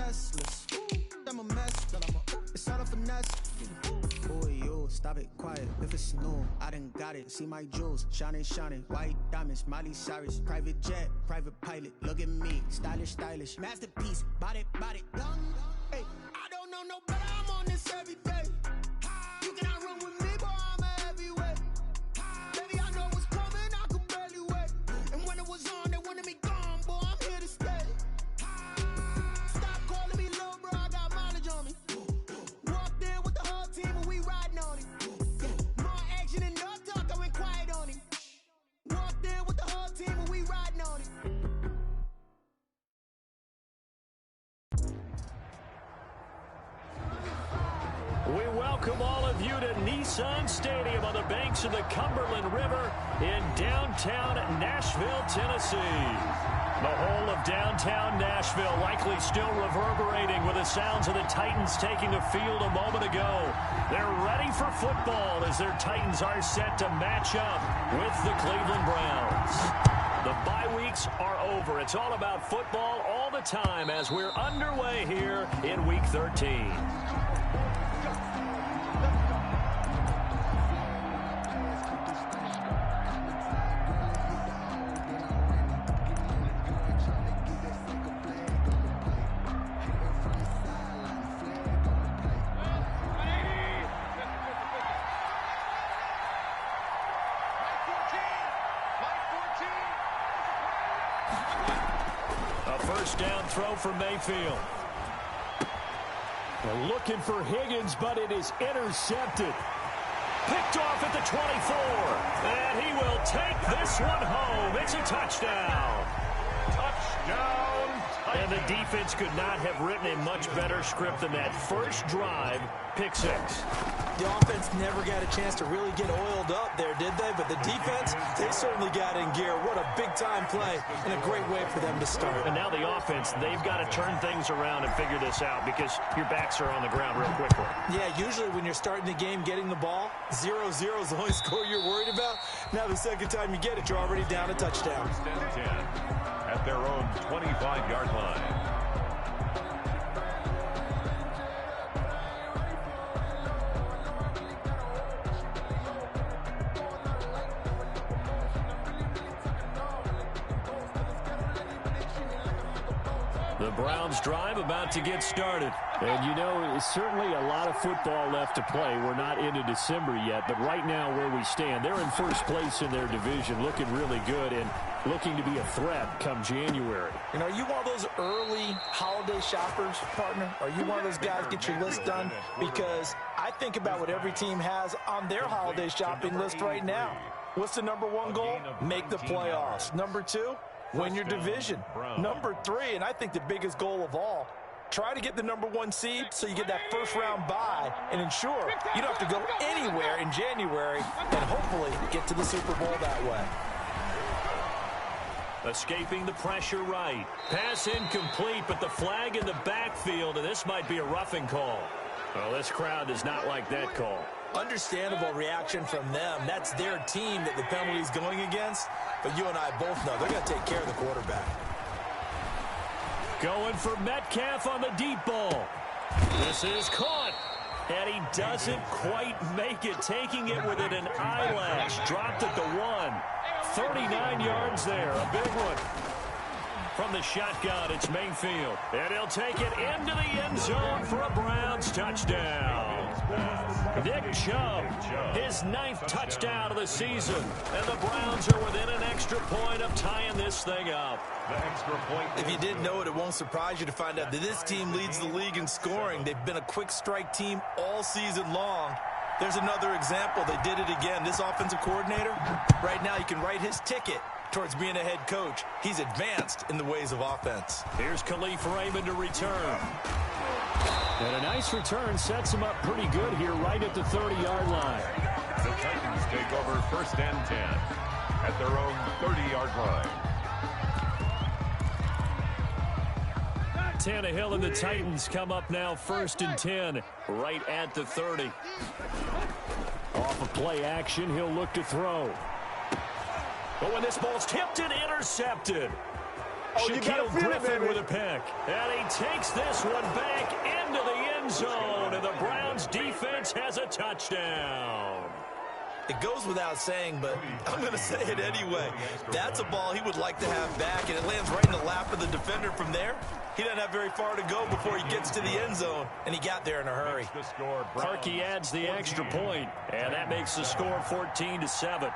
Teslas. I'm a mess, but it's all a finesse. Boy, you stop it, quiet. If it's new, I done got it. See my jewels, shining, shining. White diamonds, Miley Cyrus. Private jet, private pilot. Look at me, stylish, stylish. Masterpiece, body, body. Hey, I don't know no better. I'm on this every day. You cannot run with me, boy. I'm a heavyweight. Baby, I know what's coming. I could barely wait. And when it was on, they wanted me gone, boy. I'm here to stay. Stop calling me little bro. I got mileage on me. Walked in with the whole team and we riding on it. More action and no talk. I went quiet on it. Walked in with the whole team and we riding on it. We welcome all of you to Nissan Stadium on the banks of the Cumberland River in downtown Nashville, Tennessee. The whole of downtown Nashville likely still reverberating with the sounds of the Titans taking the field a moment ago. They're ready for football as their Titans are set to match up with the Cleveland Browns. The bye weeks are over. It's all about football all the time as we're underway here in Week 13. First down throw for Mayfield. They're looking for Higgins, but it is intercepted. Picked off at the 24. And he will take this one home. It's a touchdown. Touchdown. And the defense could not have written a much better script than that. First drive, pick six. The offense never got a chance to really get oiled up there, did they? But the defense, they certainly got in gear. What a big-time play and a great way for them to start. And now the offense, they've got to turn things around and figure this out because your backs are on the ground real quickly. Yeah, usually when you're starting the game getting the ball, 0-0 is the only score you're worried about. Now the second time you get it, you're already down a touchdown. 10 at their own 25-yard line. The Browns drive about to get started. And, you know, certainly a lot of football left to play. We're not into December yet, but right now where we stand, they're in first place in their division, looking really good and looking to be a threat come January. And are you one of those early holiday shoppers, partner? Are you one of those guys get your list done? Because I think about what every team has on their holiday shopping list right now. What's the number one goal? Make the playoffs. Number two? Win your division. Number three, and I think the biggest goal of all, try to get the number one seed so you get that first round bye and ensure you don't have to go anywhere in January and hopefully get to the Super Bowl that way. Escaping the pressure right. Pass incomplete, but the flag in the backfield, and this might be a roughing call. Well, this crowd does not like that call. Understandable reaction from them. That's their team that the penalty is going against. But you and I both know they're going to take care of the quarterback. Going for Metcalf on the deep ball. This is caught. And he doesn't quite make it. Taking it within an eyelash. Dropped at the 1. 39 yards there. A big one. From the shotgun, it's Mayfield. And he'll take it into the end zone for a Browns touchdown. Nick Chubb, his 9th touchdown of the season. And the Browns are within an extra point of tying this thing up. If you didn't know it, it won't surprise you to find out that this team leads the league in scoring. They've been a quick strike team all season long. There's another example. They did it again. This offensive coordinator, right now you can write his ticket towards being a head coach. He's advanced in the ways of offense. Here's Khalif Raymond to return. And a nice return sets him up pretty good here right at the 30-yard line. The Titans take over first and 10 at their own 30-yard line. Tannehill and the Titans come up now first and 10 right at the 30. Off of play action, he'll look to throw. But when this ball's tipped and intercepted. Shaquille Griffin with a pick. And he takes this one back into the end zone. And the Browns defense has a touchdown. It goes without saying, but I'm going to say it anyway. That's a ball he would like to have back, and it lands right in the lap of the defender from there. He doesn't have very far to go before he gets to the end zone, and he got there in a hurry. Parkey adds the extra point, and that makes the score 14-7.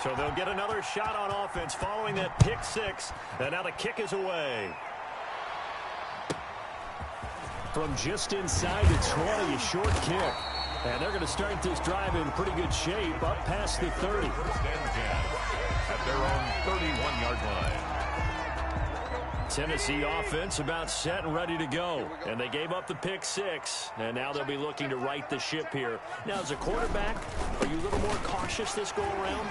So they'll get another shot on offense following that pick six, and now the kick is away. From just inside the 20, a short kick. And they're going to start this drive in pretty good shape, up past the 30. First and 10 at their own 31-yard line. Tennessee offense about set and ready to go. And they gave up the pick six, and now they'll be looking to right the ship here. Now, as a quarterback, are you a little more cautious this go-around?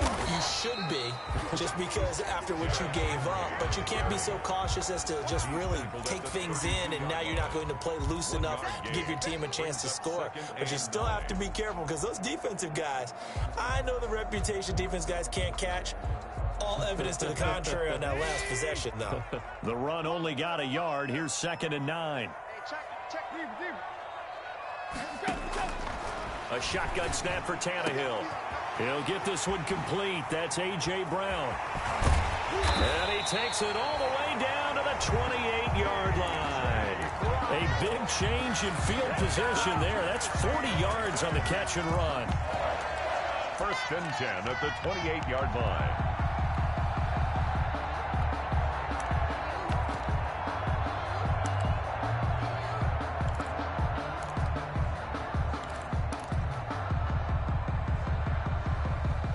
You should be, just because after what you gave up, but you can't be so cautious as to just really take things in, and now you're not going to play loose enough to give your team a chance to score. But you still have to be careful, because those defensive guys, I know the reputation defense guys can't catch. All evidence to the contrary on that last possession, though. The run only got a yard. Here's 2nd and 9. A shotgun snap for Tannehill. He'll get this one complete. That's A.J. Brown. And he takes it all the way down to the 28-yard line. A big change in field position there. That's 40 yards on the catch and run. First and 10 at the 28-yard line.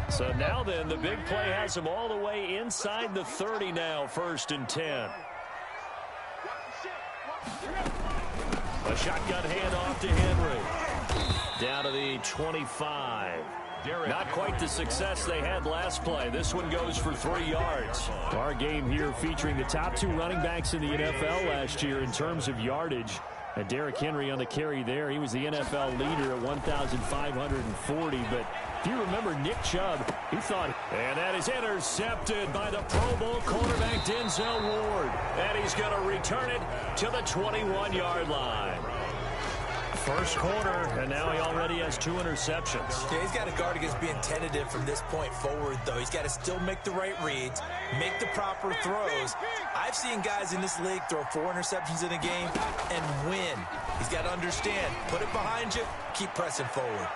So now then, the big play has him all the way inside the 30 now, 1st and 10. A shotgun handoff to Henry. Down to the 25. Not quite the success they had last play. This one goes for 3 yards. Our game here featuring the top 2 running backs in the NFL last year in terms of yardage. And Derrick Henry on the carry there. He was the NFL leader at 1,540. But if you remember Nick Chubb, he thought. And that is intercepted by the Pro Bowl quarterback Denzel Ward. And he's going to return it to the 21-yard line. First quarter, and now he already has 2 interceptions. Yeah, he's got to guard against being tentative from this point forward, though. He's got to still make the right reads, make the proper throws. I've seen guys in this league throw 4 interceptions in a game and win. He's got to understand, put it behind you, keep pressing forward.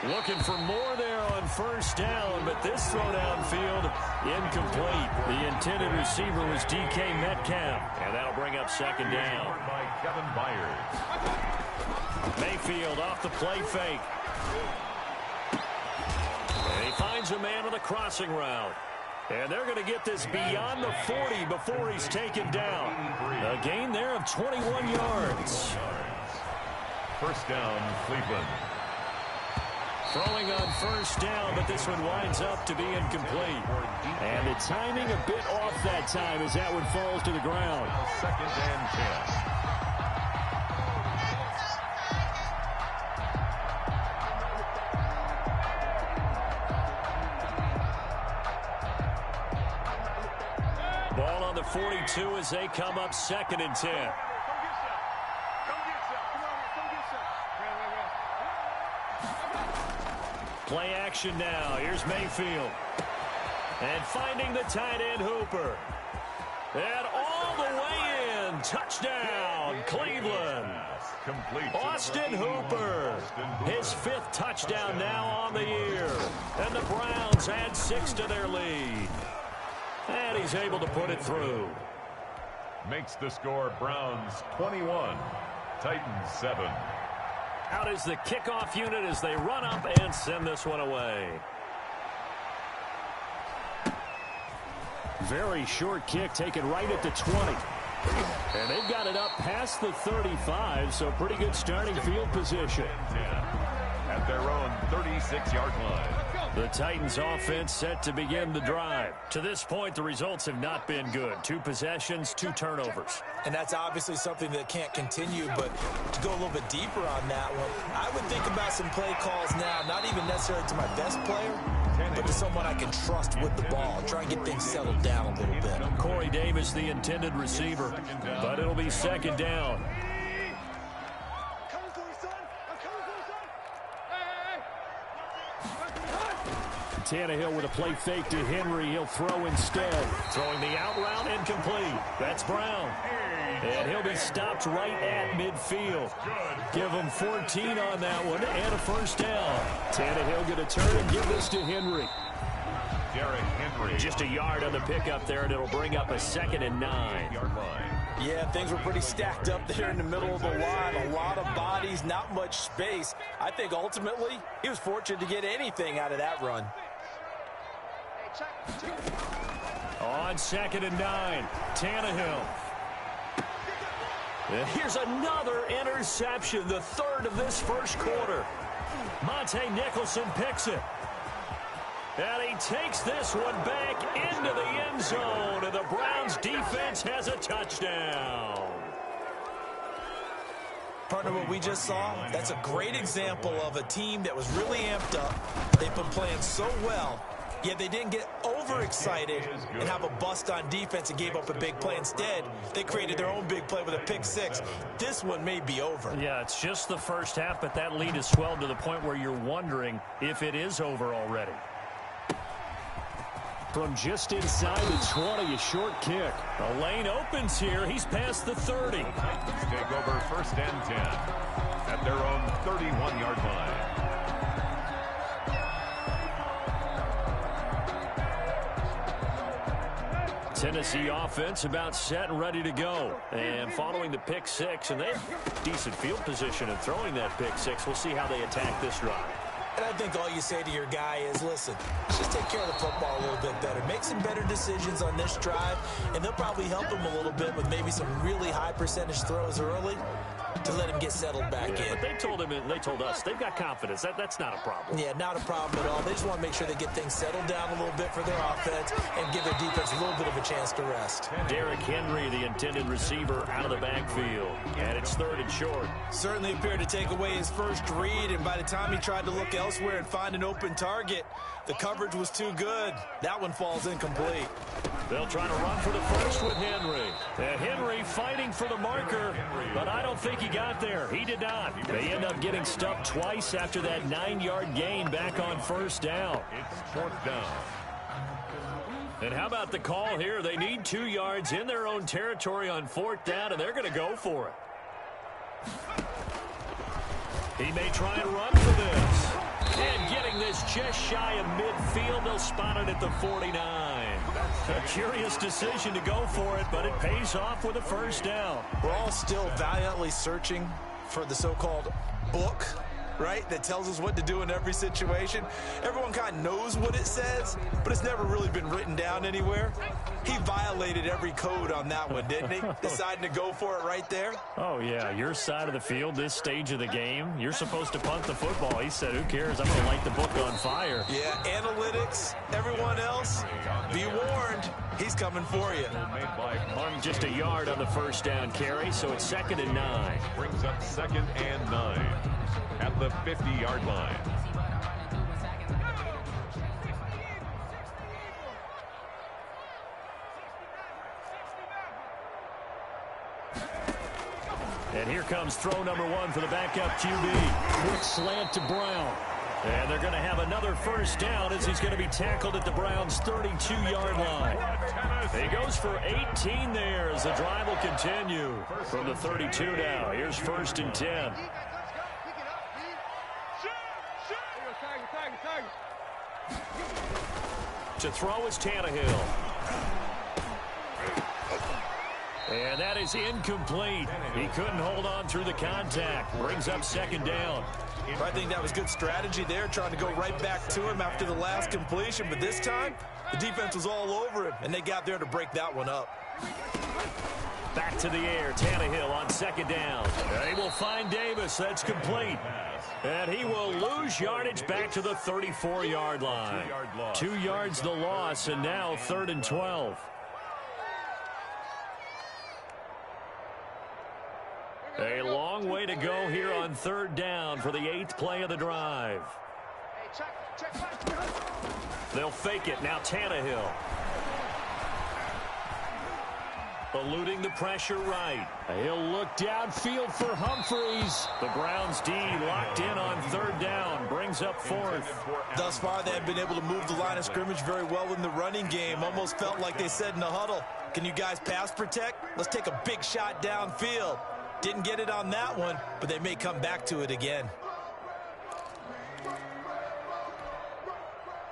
Looking for more there on first down, but this throw downfield incomplete. The intended receiver was D.K. Metcalf, and that'll bring up 2nd down. By Kevin Byers. Mayfield off the play fake. And he finds a man on the crossing route. And they're going to get this beyond the 40 before he's taken down. A gain there of 21 yards. First down, Cleveland. Throwing on first down, but this one winds up to be incomplete. And the timing a bit off that time as that one falls to the ground. 2nd and 10. Ball on the 42 as they come up 2nd and 10. Play action now. Here's Mayfield. And finding the tight end Hooper. And all the way in. Touchdown, Cleveland. Austin Hooper. His 5th touchdown now on the year. And the Browns add 6 to their lead. And he's able to put it through. Makes the score Browns 21, Titans 7. Out is the kickoff unit as they run up and send this one away. Very short kick taken right at the 20. And they've got it up past the 35, so pretty good starting field position. At their own 36-yard line. The Titans offense set to begin the drive. To this point, the results have not been good. 2 possessions, 2 turnovers. And that's obviously something that can't continue, but to go a little bit deeper on that one, I would think about some play calls now, not even necessarily to my best player, but but to someone I can trust with the ball and try and get things settled down a little bit. Corey Davis, the intended receiver, but it'll be second down. Tannehill with a play fake to Henry. He'll throw instead. Throwing the out route, incomplete. That's Brown. And he'll be stopped right at midfield. Give him 14 on that one and a first down. Tannehill going to turn and give this to Henry. Derrick Henry. Just a yard on the pickup there, and it'll bring up a 2nd and 9. Yard line. Yeah, things were pretty stacked up there in the middle of the line. A lot of bodies, not much space. I think ultimately he was fortunate to get anything out of that run. On 2nd and 9, Tannehill. And here's another interception, the 3rd of this first quarter. Monte Nicholson picks it. And he takes this one back into the end zone, and the Browns defense has a touchdown. Partner, what we just saw, that's a great example of a team that was really amped up. They've been playing so well, yet they didn't get overexcited and have a bust on defense and gave up a big play. Instead, they created their own big play with a pick six. This one may be over. Yeah, it's just the first half, but that lead is swelled to the point where you're wondering if it is over already. From just inside the 20, a short kick. The lane opens here. He's past the 30. Take over 1st and 10 at their own 31-yard line. Tennessee offense about set and ready to go. And following the pick six, and they have decent field position in throwing that pick six. We'll see how they attack this drive. And I think all you say to your guy is, listen, just take care of the football a little bit better. Make some better decisions on this drive, and they'll probably help him a little bit with maybe some really high percentage throws early to let him get settled back in. But they told him, and they told us, they've got confidence. That's not a problem. Yeah, not a problem at all. They just want to make sure they get things settled down a little bit for their offense and give their defense a little bit of a chance to rest. Derrick Henry, the intended receiver, out of the backfield. And it's 3rd and short. Certainly appeared to take away his first read, and by the time he tried to look elsewhere and find an open target, the coverage was too good. That one falls incomplete. They'll try to run for the first with Henry. And Henry fighting for the marker, but I don't think he got there. He did not. They end up getting stuffed twice after that 9-yard gain back on 1st down. It's 4th down. And how about the call here? They need 2 yards in their own territory on 4th down, and they're going to go for it. He may try and run for this. And getting this just shy of midfield, they'll spot it at the 49. A curious decision to go for it, but it pays off with a 1st down. We're all still valiantly searching for the so-called book, right, that tells us what to do in every situation. Everyone kind of knows what it says, but it's never really been written down anywhere. He violated every code on that one, didn't he? Deciding to go for it right there. Oh, yeah, your side of the field, this stage of the game, you're supposed to punt the football. He said, who cares? I'm going to light the book on fire. Yeah, analytics, everyone else, be warned. He's coming for you. Just a yard on the 1st down carry, so it's 2nd and 9. Brings up 2nd and 9 at the 50-yard line. And here comes throw number 1 for the backup QB. Quick slant to Brown. And they're going to have another 1st down as he's going to be tackled at the Browns' 32-yard line. He goes for 18 there as the drive will continue from the 32 now. Here's 1st and 10. To throw is Tannehill. And that is incomplete. He couldn't hold on through the contact. Brings up 2nd down. I think that was good strategy there, trying to go right back to him after the last completion. But this time, the defense was all over him, and they got there to break that one up. Back to the air, Tannehill on 2nd down. They will find Davis. That's complete. And he will lose yardage back to the 34-yard line. 2 yards the loss, and now 3rd and 12. A long way to go here on 3rd down for the 8th play of the drive. They'll fake it. Now Tannehill. Eluding the pressure right. He'll look downfield for Humphreys. The Browns D locked in on third down. Brings up fourth. Thus far, they have been able to move the line of scrimmage very well in the running game. Almost felt like they said in the huddle, can you guys pass protect? Let's take a big shot downfield. Didn't get it on that one, but they may come back to it again.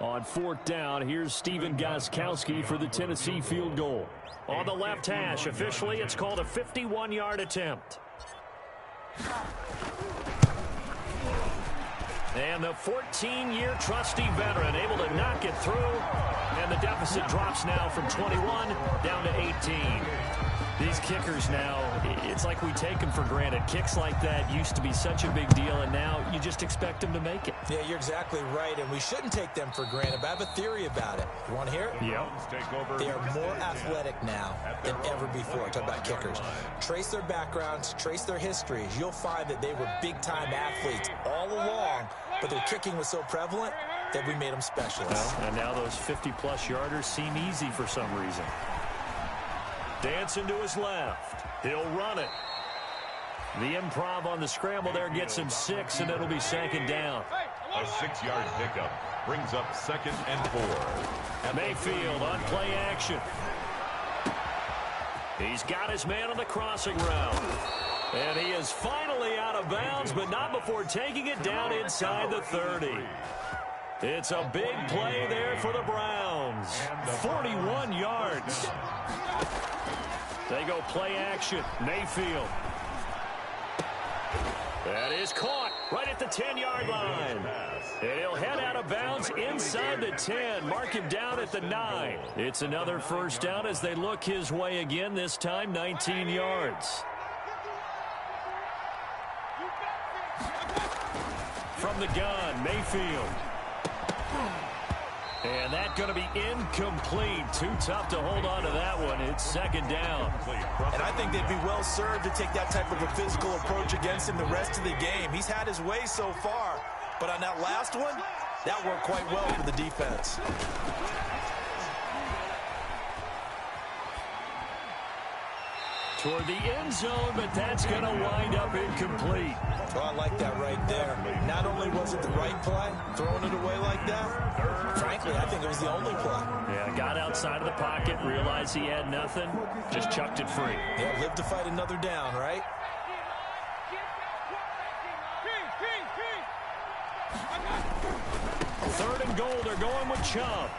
On fourth down, here's Steven Gostkowski for the Tennessee field goal. On the left hash, officially, it's called a 51-yard attempt. And the 14-year trusty veteran able to knock it through. And the deficit drops now from 21 down to 18. These kickers now, it's like we take them for granted. Kicks like that used to be such a big deal, and now you just expect them to make it. Yeah, you're exactly right, and we shouldn't take them for granted, but I have a theory about it. You want to hear it? Yeah. They are more athletic now than ever before. Talk about kickers. Trace their backgrounds, trace their histories. You'll find that they were big-time athletes all along, but their kicking was so prevalent that we made them specialists. Well, and now those 50-plus yarders seem easy for some reason. Dancing to his left. He'll run it. The improv on the scramble there gets him 6, and it'll be second down. A 6-yard pickup brings up 2nd and 4. Mayfield on play action. He's got his man on the crossing route. And he is finally out of bounds, but not before taking it down inside the 30. It's a big play there for the Browns. 41 yards. They go play action. Mayfield. That is caught right at the 10-yard line. And he'll head out of bounds inside the 10. Mark him down at the 9. It's another first down as they look his way again, this time 19 yards. From the gun, Mayfield. And that's going to be incomplete. Too tough to hold on to that one. It's second down. And I think they'd be well served to take that type of a physical approach against him the rest of the game. He's had his way so far, but on that last one, that worked quite well for the defense. Toward the end zone, but that's going to wind up incomplete. Well, I like that right there. Not only was it the right play, throwing it away like that, frankly, I think it was the only play. Yeah, got outside of the pocket, realized he had nothing, just chucked it free. Yeah, live to fight another down, right? Third and goal, they're going with Chubb.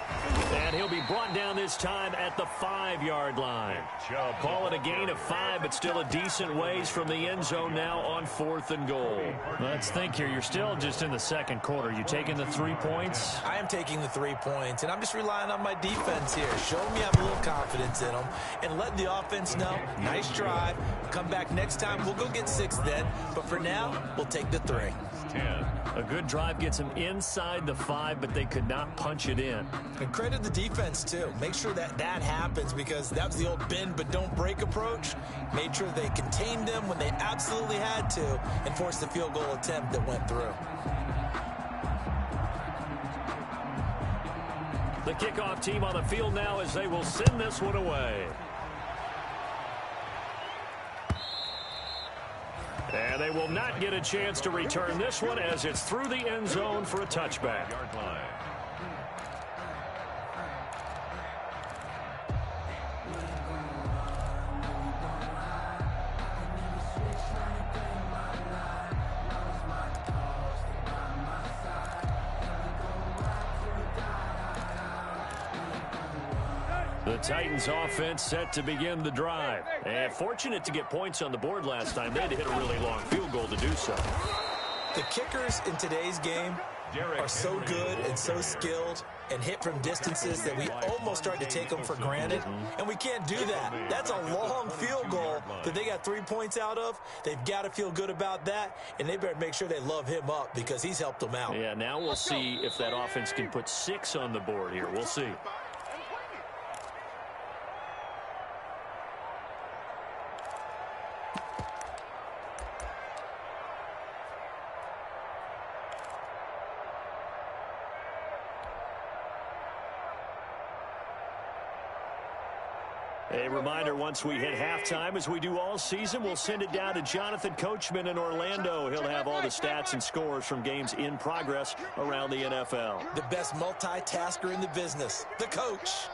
And he'll be brought down this time at the 5-yard line. Call it a gain of 5, but still a decent ways from the end zone now on 4th and goal. Let's think here. You're still just in the second quarter. You taking the 3 points? I am taking the 3 points, and I'm just relying on my defense here. Show them you have a little confidence in them, and let the offense know, nice drive. Come back next time. We'll go get 6 then, but for now, we'll take the 3. 10. A good drive gets them inside the 5, but they could not punch it in. And credit the defense, too. Make sure that that happens, because that was the old bend but don't break approach. Made sure they contained them when they absolutely had to and forced the field goal attempt that went through. The kickoff team on the field now as they will send this one away. And they will not get a chance to return this one as it's through the end zone for a touchback. Yard line. The Titans offense set to begin the drive. And fortunate to get points on the board last time. They had to hit a really long field goal to do so. The kickers in today's game are so good and so skilled and hit from distances that we almost start to take them for granted. And we can't do that. That's a long field goal that they got 3 points out of. They've got to feel good about that, and they better make sure they love him up because he's helped them out. Yeah, now we'll see if that offense can put 6 on the board here. We'll see. A reminder, once we hit halftime, as we do all season, we'll send it down to Jonathan Coachman in Orlando. He'll have all the stats and scores from games in progress around the NFL. The best multitasker in the business, the coach.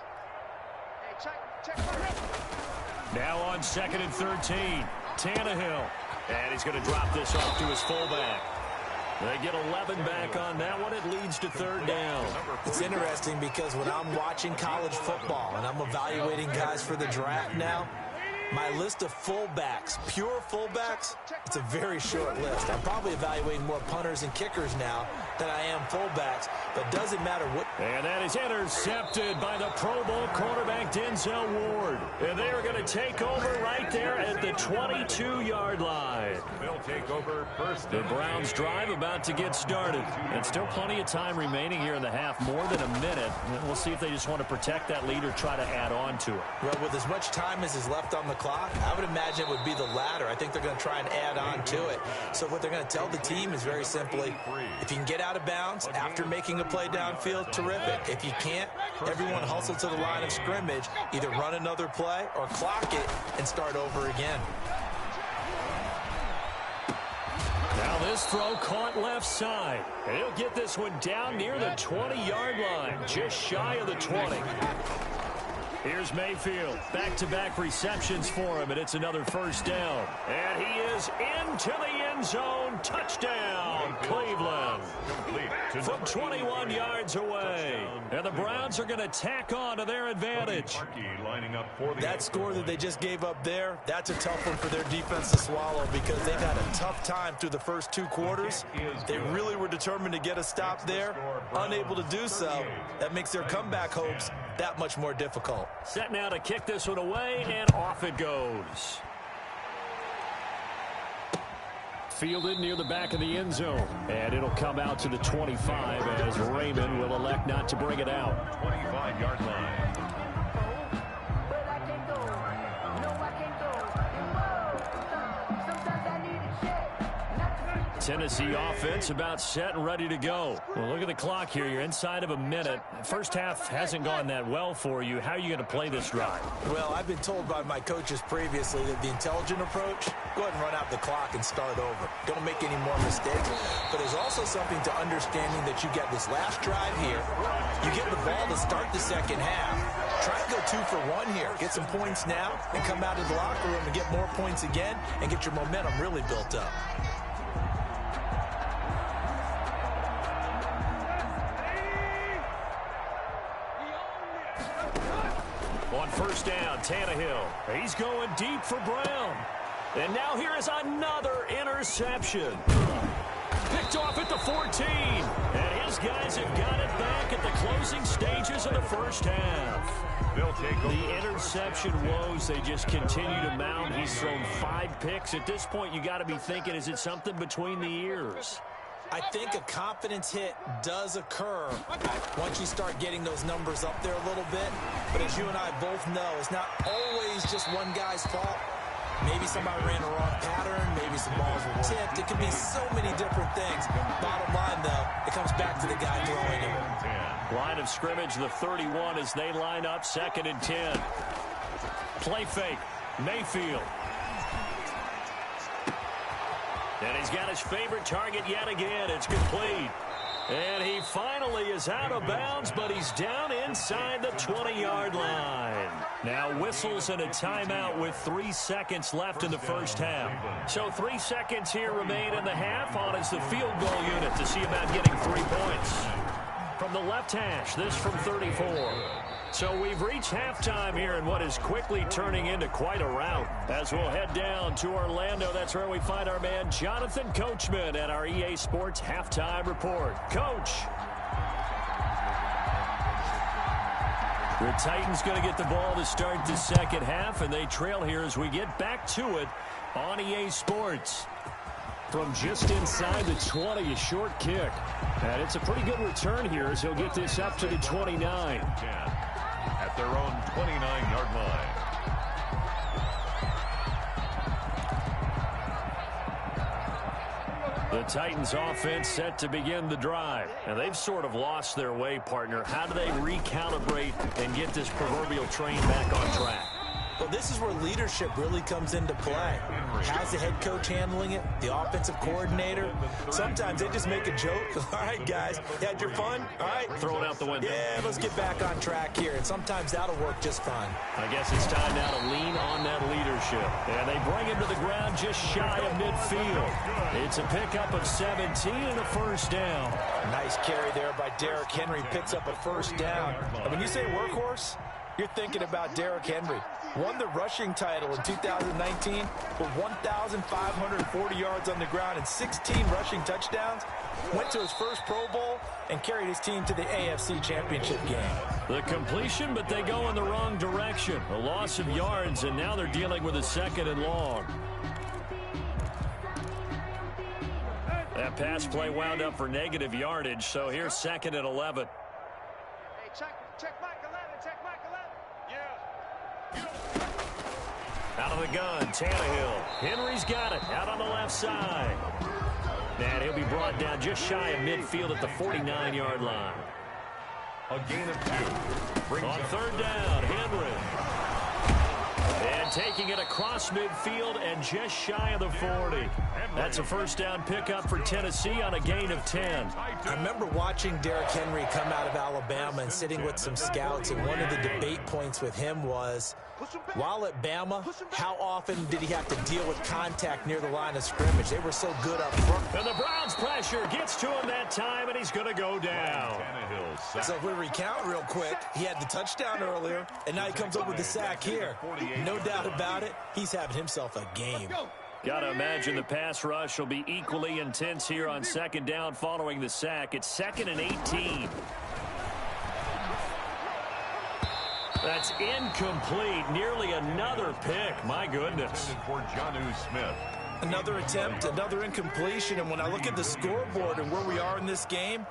Now on 2nd and 13, Tannehill. And he's going to drop this off to his fullback. They get 11 back on that one. It leads to 3rd down. It's interesting because when I'm watching college football and I'm evaluating guys for the draft now, my list of fullbacks, pure fullbacks, it's a very short list. I'm probably evaluating more punters and kickers now than I am fullbacks, but doesn't matter what. And that is intercepted by the Pro Bowl cornerback Denzel Ward. And they are going to take over right there at the 22-yard line. They'll take over first. The Browns drive about to get started. And still plenty of time remaining here in the half, more than a minute. And we'll see if they just want to protect that lead or try to add on to it. Well, with as much time as is left on the clock, I would imagine it would be the latter. I think they're going to try and add on to it. So what they're going to tell the team is very simply, if you can get out of bounds after making a play downfield, terrific. If you can't, everyone hustle to the line of scrimmage, either run another play or clock it and start over again. Now this throw caught left side. And he'll get this one down near the 20-yard line, just shy of the 20. Here's Mayfield. Back-to-back receptions for him, and it's another 1st down. And he is into the end zone. Touchdown, Cleveland. From 21 yards away. And the Browns are going to tack on to their advantage. That score that they just gave up there, that's a tough one for their defense to swallow because they've had a tough time through the first 2 quarters. They really were determined to get a stop there, unable to do so. That makes their comeback hopes that much more difficult. Set now to kick this one away, and off it goes. Fielded near the back of the end zone. And it'll come out to the 25 as Raymond will elect not to bring it out. 25-yard line. Tennessee offense about set and ready to go. Well, look at the clock here. You're inside of a minute. First half hasn't gone that well for you. How are you going to play this drive? Well, I've been told by my coaches previously that the intelligent approach, go ahead and run out the clock and start over. Don't make any more mistakes. But there's also something to understanding that you get this last drive here. You get the ball to start the second half. Try to go 2 for 1 here. Get some points now and come out of the locker room and get more points again and get your momentum really built up. On 1st down, Tannehill. He's going deep for Brown. And now here is another interception. Picked off at the 14. And his guys have got it back at the closing stages of the first half. They'll take over. The interception woes, they just continue to mount. He's thrown 5 picks. At this point, you got to be thinking, is it something between the ears? I think a confidence hit does occur once you start getting those numbers up there a little bit. But as you and I both know, it's not always just one guy's fault. Maybe somebody ran a wrong pattern. Maybe some balls were tipped. It can be so many different things. Bottom line, though, it comes back to the guy throwing it. Line of scrimmage, the 31 as they line up 2nd and 10. Play fake. Mayfield. And he's got his favorite target yet again. It's complete. And he finally is out of bounds, but he's down inside the 20-yard line. Now whistles and a timeout with 3 seconds left in the first half. So 3 seconds here remain in the half. On is the field goal unit to see about getting 3 points. From the left hash, this from 34. So we've reached halftime here in what is quickly turning into quite a rout. As we'll head down to Orlando, that's where we find our man Jonathan Coachman at our EA Sports Halftime Report. Coach. The Titans going to get the ball to start the second half, and they trail here as we get back to it on EA Sports. From just inside the 20, a short kick. And it's a pretty good return here as he'll get this up to the 29. At their own 29-yard line. The Titans offense set to begin the drive. And they've sort of lost their way, partner. How do they recalibrate and get this proverbial train back on track? Well, this is where leadership really comes into play. How's the head coach handling it? The offensive coordinator? Sometimes they just make a joke. All right, guys, you had your fun? All right. Throw it out the window. Yeah, let's get back on track here. And sometimes that'll work just fine. I guess it's time now to lean on that leadership. And they bring him to the ground just shy of midfield. It's a pickup of 17 and a first down. Nice carry there by Derrick Henry. Picks up a first down. And when you say workhorse, you're thinking about Derrick Henry. Won the rushing title in 2019 with 1,540 yards on the ground and 16 rushing touchdowns. Went to his first Pro Bowl and carried his team to the AFC Championship game. The completion, but they go in the wrong direction. A loss of yards, and now they're dealing with a 2nd and long. That pass play wound up for negative yardage, so here's 2nd and 11. Hey, check Mike 11, check Mike 11. Out of the gun, Tannehill. Henry's got it, out on the left side. And he'll be brought down just shy of midfield at the 49-yard line. A gain of 2. On 3rd down, Henry. And taking it across midfield and just shy of the 40. That's a first down pickup for Tennessee on a gain of 10. I remember watching Derrick Henry come out of Alabama and sitting with some scouts, and one of the debate points with him was, while at Bama, how often did he have to deal with contact near the line of scrimmage? They were so good up front. And the Browns pressure gets to him that time, and he's going to go down. So if we recount real quick, he had the touchdown earlier, and now he comes up with the sack here. No doubt about it, he's having himself a game. Got to imagine the pass rush will be equally intense here on 2nd down following the sack. It's 2nd and 18. That's incomplete. Nearly another pick. My goodness. For Jonnu Smith. Another attempt, another incompletion, and when I look at the scoreboard and where we are in this game,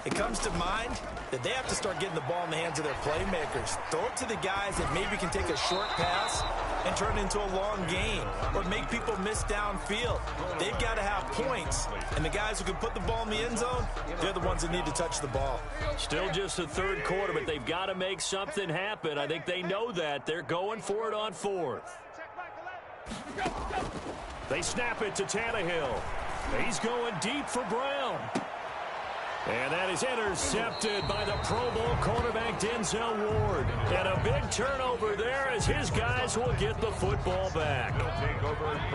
it comes to mind that they have to start getting the ball in the hands of their playmakers. Throw it to the guys that maybe can take a short pass and turn it into a long gain or make people miss downfield. They've got to have points, and the guys who can put the ball in the end zone, they're the ones that need to touch the ball. Still just the 3rd quarter, but they've got to make something happen. I think they know that. They're going for it on 4th. They snap it to Tannehill. He's going deep for Brown. And that is intercepted by the Pro Bowl cornerback Denzel Ward. And a big turnover there as his guys will get the football back.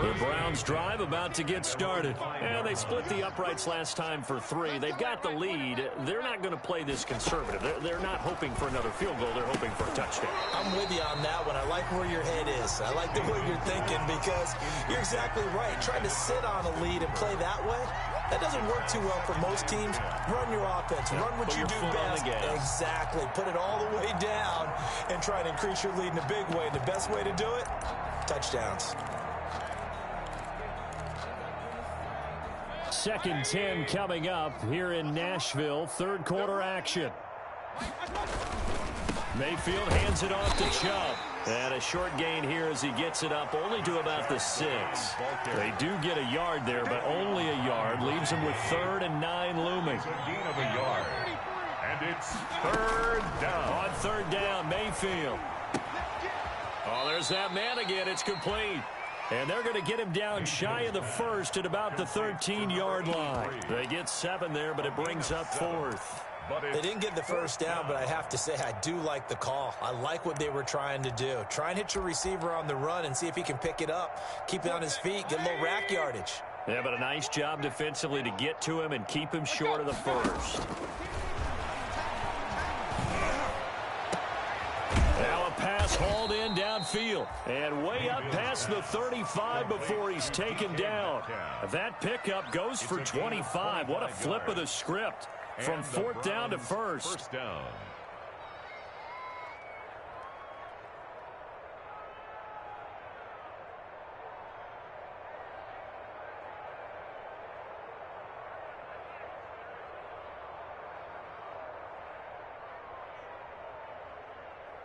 The Browns drive about to get started. And they split the uprights last time for 3. They've got the lead. They're not going to play this conservative. They're not hoping for another field goal. They're hoping for a touchdown. I'm with you on that one. I like where your head is. I like the way you're thinking because you're exactly right. Trying to sit on a lead and play that way, that doesn't work too well for most teams. Run your offense. Run what you do best. Exactly. Put it all the way down and try to increase your lead in a big way. And the best way to do it, touchdowns. 2nd 10 coming up here in Nashville. 3rd quarter action. Mayfield hands it off to Chubb. And a short gain here as he gets it up only to about the 6. They do get a yard there, but only a yard. Leaves him with 3rd and 9 looming. It's a gain of a yard. And it's 3rd down. On 3rd down, Mayfield. Oh, there's that man again. It's complete. And they're going to get him down shy of the 1st at about the 13-yard line. They get 7 there, but it brings up 4th. They didn't get the first down, but I have to say I do like the call. I like what they were trying to do. Try and hit your receiver on the run and see if he can pick it up. Keep it on his feet, get a little rack yardage. Yeah, but a nice job defensively to get to him and keep him short of the 1st. Now a pass hauled in downfield and way up past the 35 before he's taken down. That pickup goes for 25. What a flip of the script. From 4th down to 1st. First down.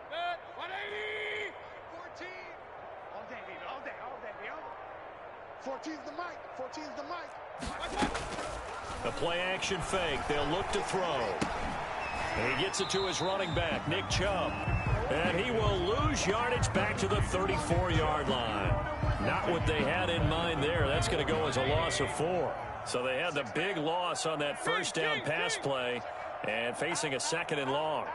Back, 180. 14. All day, baby. All day, all day, baby. 14's the mic. 14's the mic. A play action fake. They'll look to throw. And he gets it to his running back, Nick Chubb. And he will lose yardage back to the 34-yard line. Not what they had in mind there. That's going to go as a loss of 4. So they had the big loss on that first down pass play and facing a 2nd and long.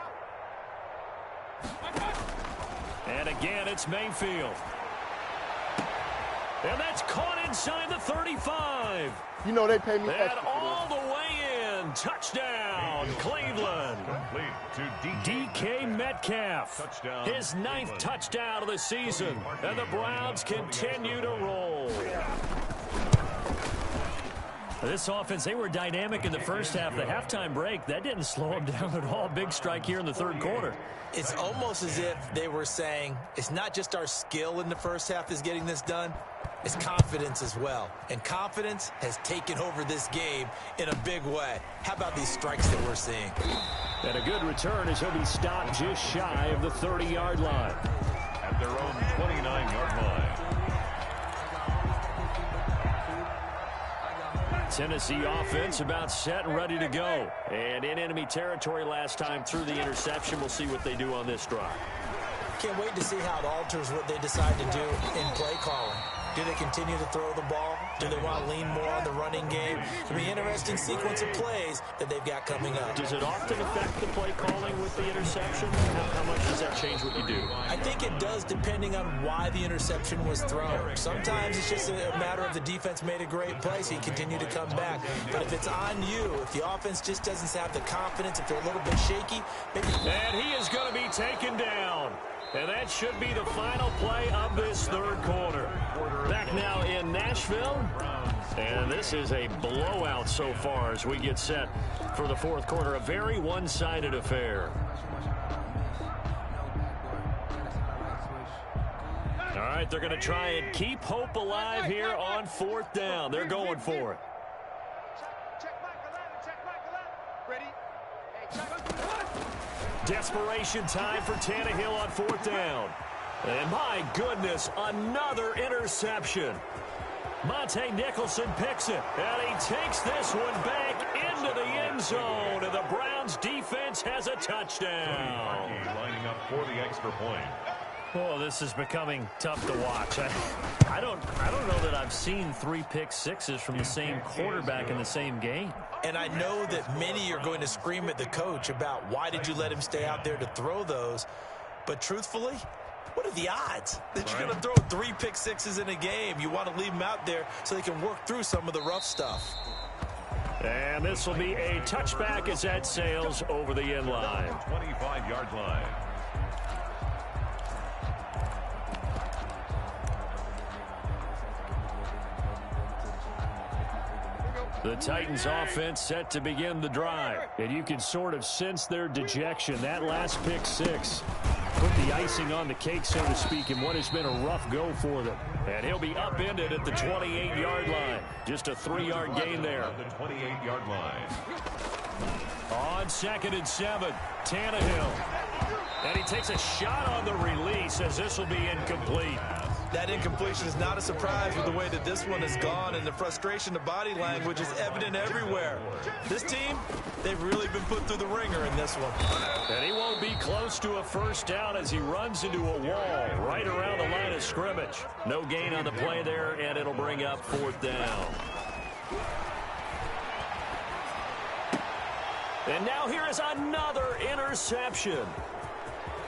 And again, it's Mayfield. And that's caught inside the 35. You know they pay me extra And all the way in. Touchdown, Cleveland. Complete to DK Metcalf. Touchdown, His 9th touchdown of the season. And the Browns continue to roll. This offense, they were dynamic in the first half. The halftime break, that didn't slow them down at all. Big strike here in the 3rd quarter. It's almost as if they were saying, it's not just our skill in the first half that's getting this done, it's confidence as well. And confidence has taken over this game in a big way. How about these strikes that we're seeing? And a good return as he'll be stopped just shy of the 30-yard line. at their own 29-yard line. Tennessee offense about set and ready to go. And in enemy territory last time through the interception. We'll see what they do on this drive. Can't wait to see how it alters what they decide to do in play calling. Do they continue to throw the ball? Do they want to lean more on the running game? It'll be an interesting sequence of plays that they've got coming up. Does it often affect the play calling with the interception? How much does that change what you do? I think it does, depending on why the interception was thrown. Sometimes it's just a matter of the defense made a great play, so you continue to come back. But if it's on you, if the offense just doesn't have the confidence, if they're a little bit shaky, maybe... And he is going to be taken down. And that should be the final play of this third quarter. Back now in Nashville. And this is a blowout so far as we get set for the fourth quarter. A very one-sided affair. All right, they're going to try and keep hope alive here on fourth down. They're going for it. Desperation time for Tannehill on fourth down. And my goodness, another interception. Monte Nicholson picks it, and he takes this one back into the end zone, and the Browns defense has a touchdown. Lining up for the extra point. Oh, this is becoming tough to watch. I don't know that I've seen 3 pick sixes from the same quarterback in the same game. And I know that many are going to scream at the coach about why did you let him stay out there to throw those. But truthfully, what are the odds that you're going to throw 3 pick sixes in a game? You want to leave them out there so they can work through some of the rough stuff. And this will be a touchback as that sails over the end line. 25-yard line. The Titans offense set to begin the drive. And you can sort of sense their dejection. That last pick six put the icing on the cake, so to speak, in what has been a rough go for them. And he'll be upended at the 28-yard line. Just a 3-yard gain there. The 28-yard line. On 2nd and 7, Tannehill. And he takes a shot on the release as this will be incomplete. That incompletion is not a surprise with the way that this one has gone, and the frustration, the body language is evident everywhere. This team, they've really been put through the ringer in this one. And he won't be close to a first down as he runs into a wall right around the line of scrimmage. No gain on the play there, and it'll bring up 4th down. And now here is another interception.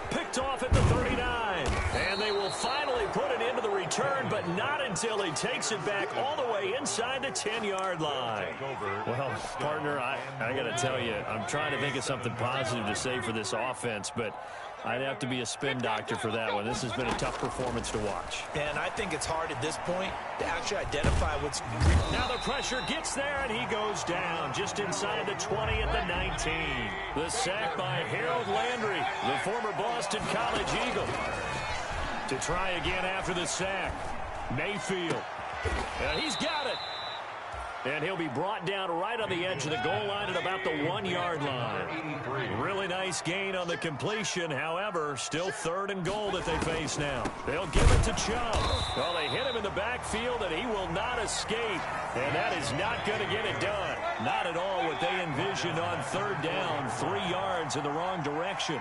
Picked off at the 39. And they will finally put it into the return, but not until he takes it back all the way inside the 10-yard line. Well, partner, I got to tell you, I'm trying to think of something positive to say for this offense, but I'd have to be a spin doctor for that one. This has been a tough performance to watch. And I think it's hard at this point to actually identify what's... Now the pressure gets there, and he goes down just inside the 20 at the 19. The sack by Harold Landry, the former Boston College Eagle. To try again after the sack. Mayfield. And he's got it. And he'll be brought down right on the edge of the goal line at about the 1-yard line. Really nice gain on the completion. However, still 3rd and goal that they face now. They'll give it to Chubb. Well, they hit him in the backfield, and he will not escape. And that is not going to get it done. Not at all what they envisioned on 3rd down. 3 yards in the wrong direction.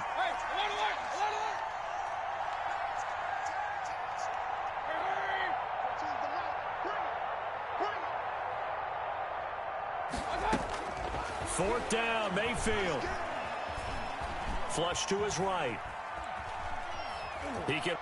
Fourth down, Mayfield. Flush to his right.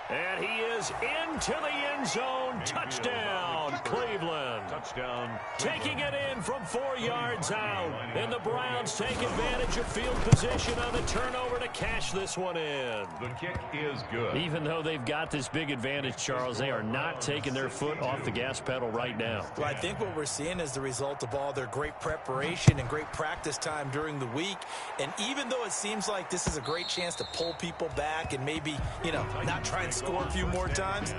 And he is into the end zone. Touchdown, Cleveland. Touchdown. Taking it in from 4 yards out. And the Browns take advantage of field position on the turnover to cash this one in. The kick is good. Even though they've got this big advantage, Charles, they are not taking their foot off the gas pedal right now. Well, I think what we're seeing is the result of all their great preparation and great practice time during the week. And even though it seems like this is a great chance to pull people back and maybe, not try and score a few more times,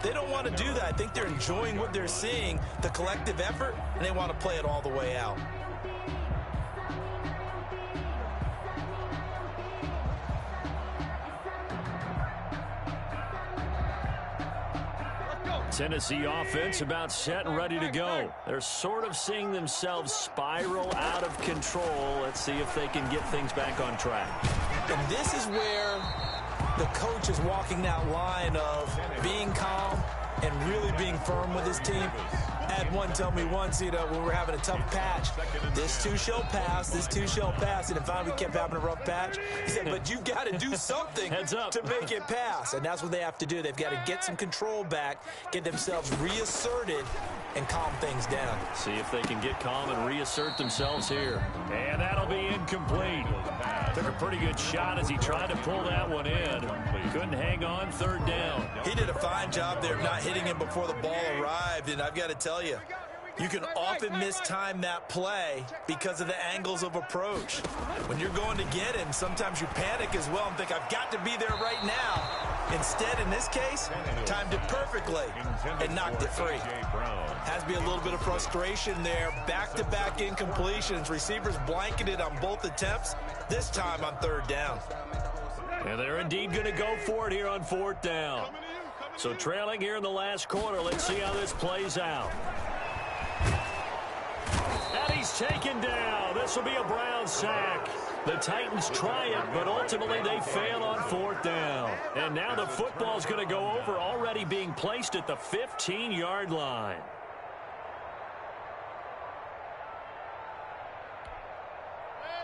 they don't want to do that. I think they're enjoying what they're seeing, the collective effort, and they want to play it all the way out. Tennessee offense about set and ready to go. They're sort of seeing themselves spiral out of control. Let's see if they can get things back on track. And this is where the coach is walking that line of being calm and really being firm with his team. I had one tell me once, when we're having a tough patch, this too shall pass, this too shall pass. And finally we kept having a rough patch. He said, but you've got to do something to make it pass. And that's what they have to do. They've got to get some control back, get themselves reasserted, and calm things down. See if they can get calm and reassert themselves here. And that'll be incomplete. Took a pretty good shot as he tried to pull that one in. Couldn't hang on 3rd down. He did a fine job there of not hitting him before the ball arrived. And I've got to tell you, you can often mistime that play because of the angles of approach. When you're going to get him, sometimes you panic as well and think, I've got to be there right now. Instead, in this case, timed it perfectly and knocked it free. Has to be a little bit of frustration there. Back-to-back incompletions. Receivers blanketed on both attempts, this time on 3rd down. And they're indeed going to go for it here on 4th down. So trailing here in the last quarter. Let's see how this plays out. And he's taken down. This will be a Brown sack. The Titans try it, but ultimately they fail on 4th down. And now the football's going to go over, already being placed at the 15-yard line.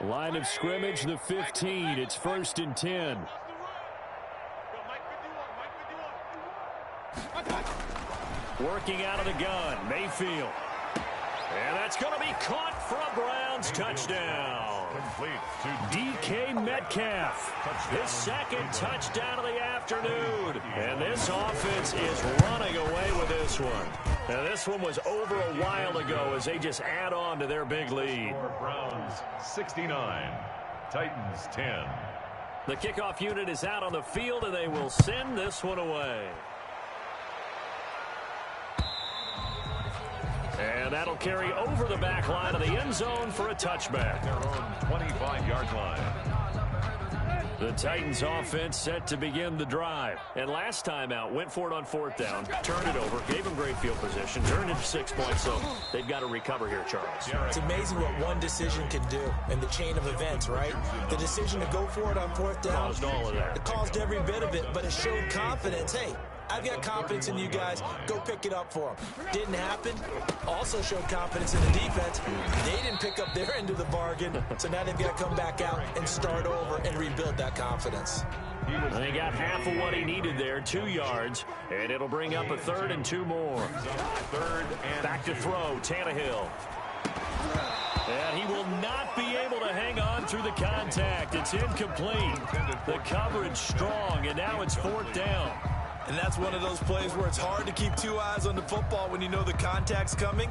Line of scrimmage, the 15. It's 1st and 10. Working out of the gun, Mayfield. And that's going to be caught for a Browns touchdown. DK Metcalf, his 2nd touchdown of the afternoon. And this offense is running away with this one. And this one was over a while ago as they just add on to their big lead. Browns 69, Titans 10. The kickoff unit is out on the field, and they will send this one away. And that'll carry over the back line of the end zone for a touchback. Their own 25-yard line. The Titans offense set to begin the drive. And last time out, went for it on 4th down, turned it over, gave them great field position, turned it to 6 points, so they've got to recover here, Charles. It's amazing what one decision can do in the chain of events, right? The decision to go for it on 4th down. Caused all of that. It caused every bit of it, but it showed confidence. Hey, I've got confidence in you guys. Go pick it up for them. Didn't happen. Also showed confidence in the defense. They didn't pick up their end of the bargain, so now they've got to come back out and start over and rebuild that confidence. They got half of what he needed there, 2 yards, and it'll bring up a 3rd and 2 more. 3rd and back to throw, Tannehill. And he will not be able to hang on through the contact. It's incomplete. The coverage strong, and now it's 4th down. And that's one of those plays where it's hard to keep 2 eyes on the football when you know the contact's coming,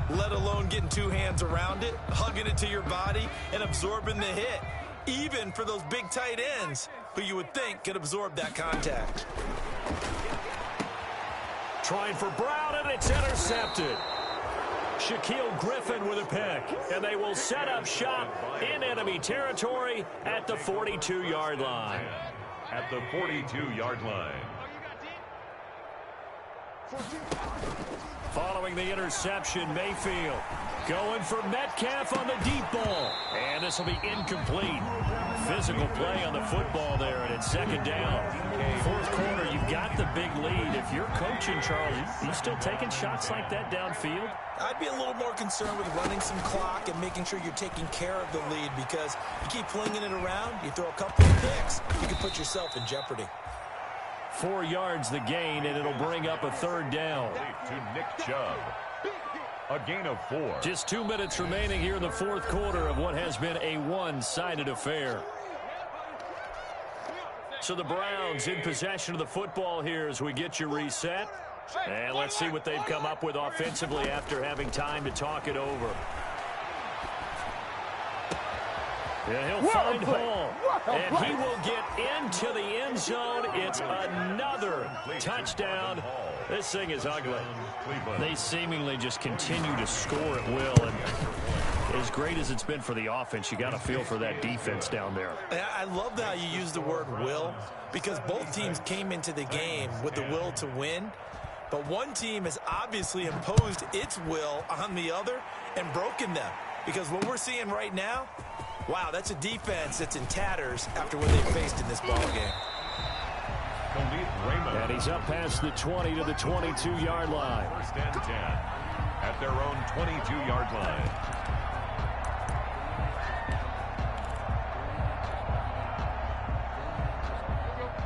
let alone getting 2 hands around it, hugging it to your body, and absorbing the hit, even for those big tight ends who you would think could absorb that contact. Trying for Brown, and it's intercepted. Shaquille Griffin with a pick. And they will set up shop in enemy territory at the 42-yard line. At the 42-yard line. Following the interception, Mayfield going for Metcalf on the deep ball. And this will be incomplete. Physical play on the football there, and it's second down. Fourth quarter, you've got the big lead. If you're coaching, Charles, you still taking shots like that downfield? I'd be a little more concerned with running some clock and making sure you're taking care of the lead, because you keep flinging it around, you throw a couple of picks, you can put yourself in jeopardy. 4 yards the gain, and it'll bring up a third down. To Nick Chubb. A gain of 4. Just 2 minutes remaining here in the fourth quarter of what has been a one-sided affair. So the Browns in possession of the football here as we get you reset. And let's see what they've come up with offensively after having time to talk it over. Yeah, he'll find Hall, and he will get into the end zone. It's another touchdown. This thing is ugly. They seemingly just continue to score at will, and as great as it's been for the offense, you got to feel for that defense down there. I love how you use the word will, because both teams came into the game with the will to win, but one team has obviously imposed its will on the other and broken them, because what we're seeing right now, wow, that's a defense that's in tatters after what they faced in this ball game. And he's up past the 20 to the 22-yard line. First and 10 at their own 22-yard line.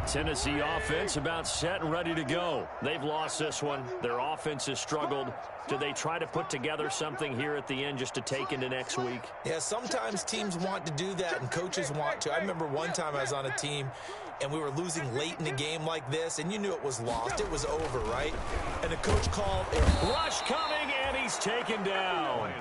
Tennessee offense about set and ready to go. They've lost this one. Their offense has struggled. Do they try to put together something here at the end just to take into next week? Yeah, sometimes teams want to do that and coaches want to. I remember one time I was on a team and we were losing late in the game like this, and you knew it was lost. It was over, right? And the coach called a rush coming, and he's taken down.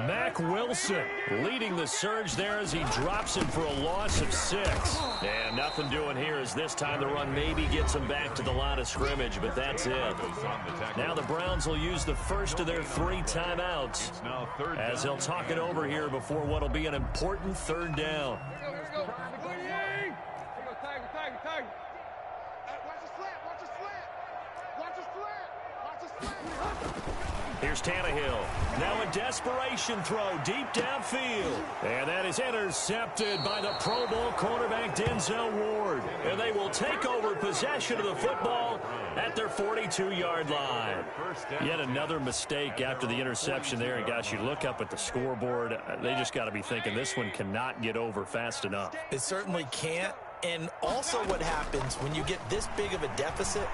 Mack Wilson leading the surge there as he drops him for a loss of 6. And nothing doing here as this time the run maybe gets him back to the line of scrimmage, but that's it. Now the Browns will use the first of their 3 timeouts as they'll talk it over here before what will be an important third down. Here's Tannehill. Now a desperation throw deep downfield. And that is intercepted by the Pro Bowl cornerback Denzel Ward. And they will take over possession of the football at their 42-yard line. Yet another mistake after the interception there. And gosh, you look up at the scoreboard, they just got to be thinking this one cannot get over fast enough. It certainly can't. And also what happens when you get this big of a deficit,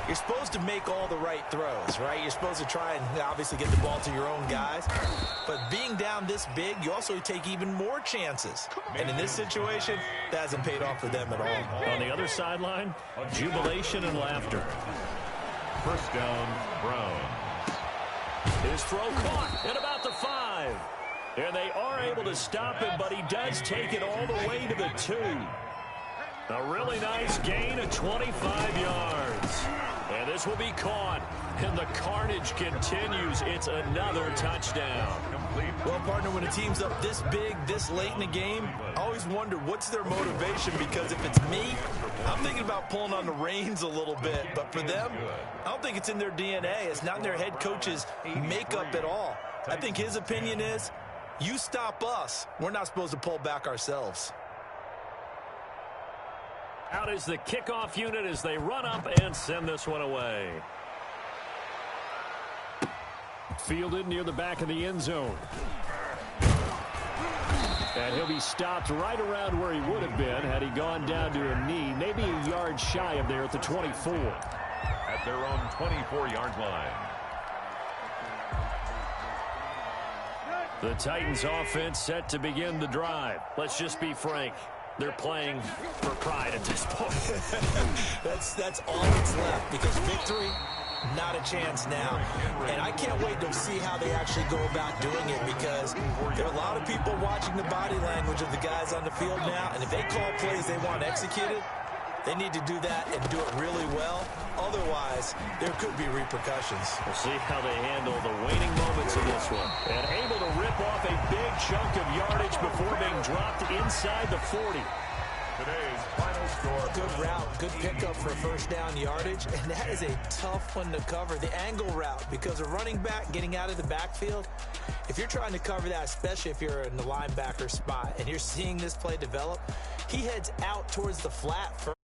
you're supposed to make all the right throws, right? You're supposed to try and obviously get the ball to your own guys. But being down this big, you also take even more chances. And in this situation, that hasn't paid off for them at all. On the other sideline, jubilation and laughter. First down, Browns. His throw caught at about the 5. And they are able to stop him, but he does take it all the way to the 2. A really nice gain of 25 yards. And this will be caught. And the carnage continues. It's another touchdown. Well, partner, when a team's up this big, this late in the game, I always wonder what's their motivation, because if it's me, I'm thinking about pulling on the reins a little bit. But for them, I don't think it's in their DNA. It's not in their head coach's makeup at all. I think his opinion is, you stop us, we're not supposed to pull back ourselves. Out is the kickoff unit as they run up and send this one away. Fielded near the back of the end zone. And he'll be stopped right around where he would have been had he gone down to a knee, maybe a yard shy of there at the 24. At their own 24-yard line. The Titans offense set to begin the drive. Let's just be frank. They're playing for pride at this point. That's all that's left, because victory, not a chance now. And I can't wait to see how they actually go about doing it, because there are a lot of people watching the body language of the guys on the field now, and if they call plays they want executed, They need to do that and do it really well. Otherwise, there could be repercussions. We'll see how they handle the waning moments in this one. And able to rip off a big chunk of yardage before being dropped inside the 40. Today's final score. Good route, good pickup for first down yardage, and that is a tough one to cover, the angle route, because a running back getting out of the backfield, if you're trying to cover that, especially if you're in the linebacker spot, and you're seeing this play develop, he heads out towards the flat first.